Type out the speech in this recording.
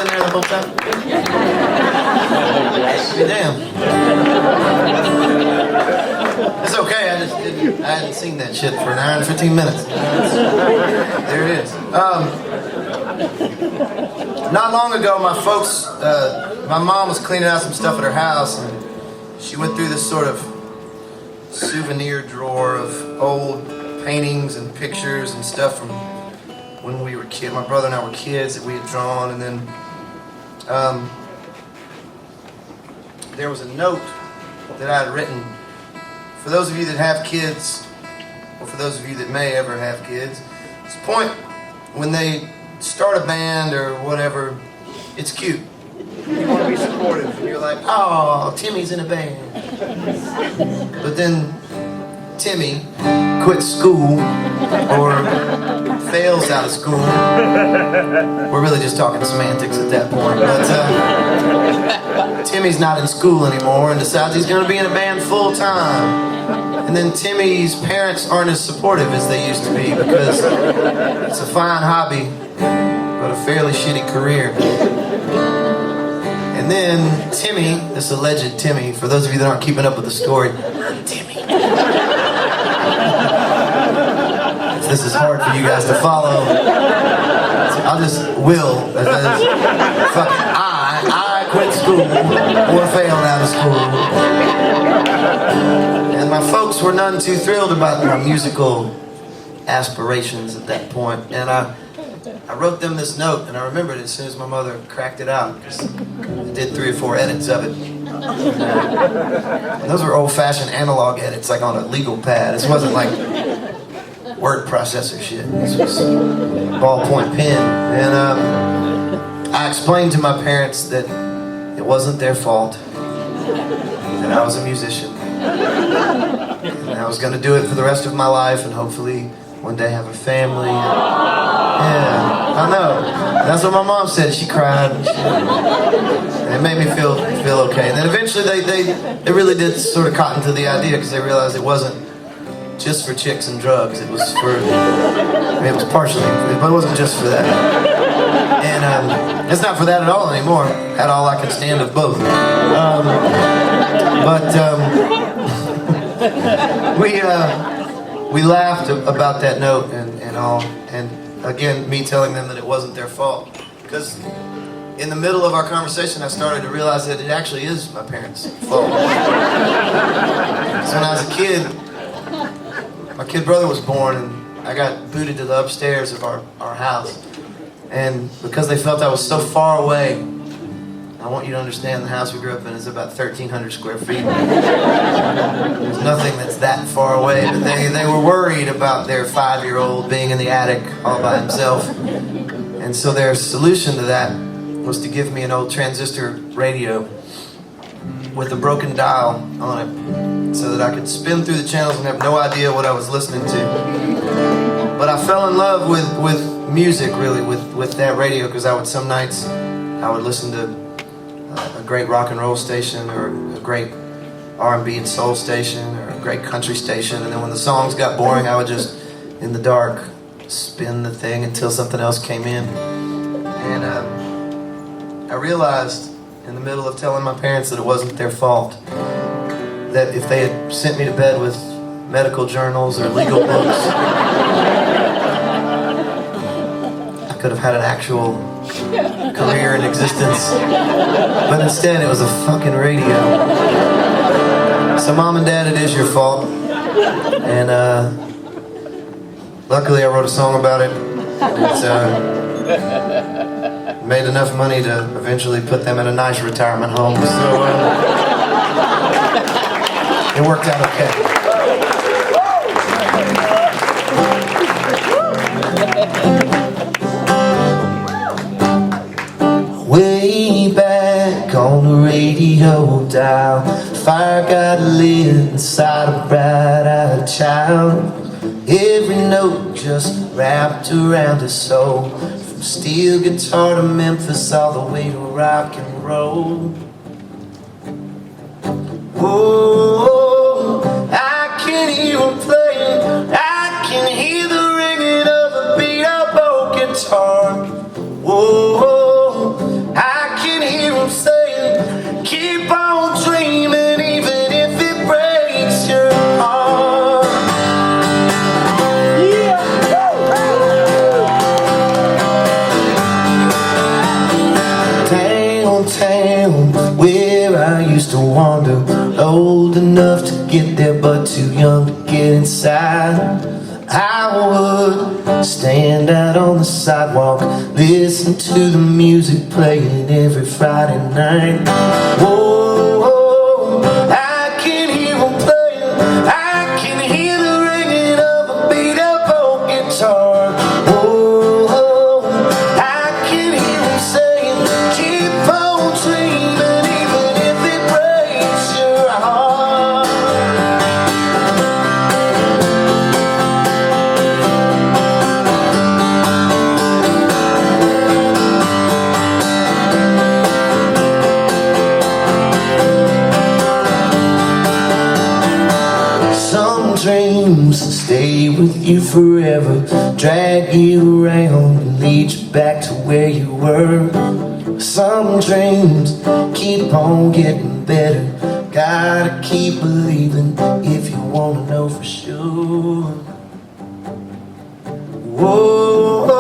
in there the whole time? Damn. It's okay, I hadn't seen that shit for an hour and 15 minutes. There it is. Not long ago, my folks, my mom was cleaning out some stuff at her house, and she went through this sort of souvenir drawer of old paintings and pictures and stuff from when we were kids. My brother and I were kids that we had drawn, and then there was a note that I had written. For those of you that have kids, or for those of you that may ever have kids, it's a point when they start a band or whatever, it's cute. You want to be supportive, and you're like, oh, Timmy's in a band. But then Timmy quits school or fails out of school. We're really just talking semantics at that point. But Timmy's not in school anymore and decides he's going to be in a band full time. And then Timmy's parents aren't as supportive as they used to be because it's a fine hobby, but a fairly shitty career. And then Timmy, this alleged Timmy, for those of you that aren't keeping up with the story, Timmy. If this is hard for you guys to follow, I'll just fucking I quit school or failed out of school. And my folks were none too thrilled about my musical aspirations at that point. And I wrote them this note, and I remembered it as soon as my mother cracked it out, because I did 3 or 4 edits of it. And those were old-fashioned analog edits, like on a legal pad. This wasn't like word processor shit. This was ballpoint pen. And I explained to my parents that it wasn't their fault, that I was a musician, and I was going to do it for the rest of my life, and hopefully one day have a family. Yeah, I know. That's what my mom said. She cried. And it made me feel okay. And then eventually they really did sort of cotton to the idea, because they realized it wasn't just for chicks and drugs. It was for, it was partially, but it wasn't just for that. And it's not for that at all anymore. At all I can stand of both. We laughed about that note and all, and again, me telling them that it wasn't their fault. Because in the middle of our conversation, I started to realize that it actually is my parents' fault. So when I was a kid, my kid brother was born, and I got booted to the upstairs of our house. And because they felt I was so far away, I want you to understand the house we grew up in is about 1,300 square feet. There's nothing that's that far away, but they were worried about their 5-year-old being in the attic all by himself. And so their solution to that was to give me an old transistor radio with a broken dial on it, so that I could spin through the channels and have no idea what I was listening to. But I fell in love with music, really, with that radio, because some nights I would listen to a great rock and roll station, or a great R&B and soul station, or a great country station, and then when the songs got boring, I would just, in the dark, spin the thing until something else came in. And I realized in the middle of telling my parents that it wasn't their fault, that if they had sent me to bed with medical journals or legal books, I could have had an actual career in existence. But instead, it was a fucking radio. So Mom and Dad, it is your fault. And luckily I wrote a song about it. It's made enough money to eventually put them in a nice retirement home. So it worked out okay. Way back on the radio dial, fire got lit inside a bright-eyed child. Every note just wrapped around his soul, from steel guitar to Memphis, all the way to rock and roll. Oh, I can hear him playing, I can hear the ringing of a beat-up old guitar. Oh, I old town where I used to wander, old enough to get there but too young to get inside. I would stand out on the sidewalk, listen to the music playing every Friday night. Whoa, whoa, I can hear them playing, I can hear the ringing of a beat up old guitar. Whoa, whoa, I can hear them saying, keep on dreaming even if it breaks your heart. Some dreams stay with you forever, drag you around and lead you back to where you were. Some dreams keep on getting better, gotta keep believing if you wanna know for sure. Whoa.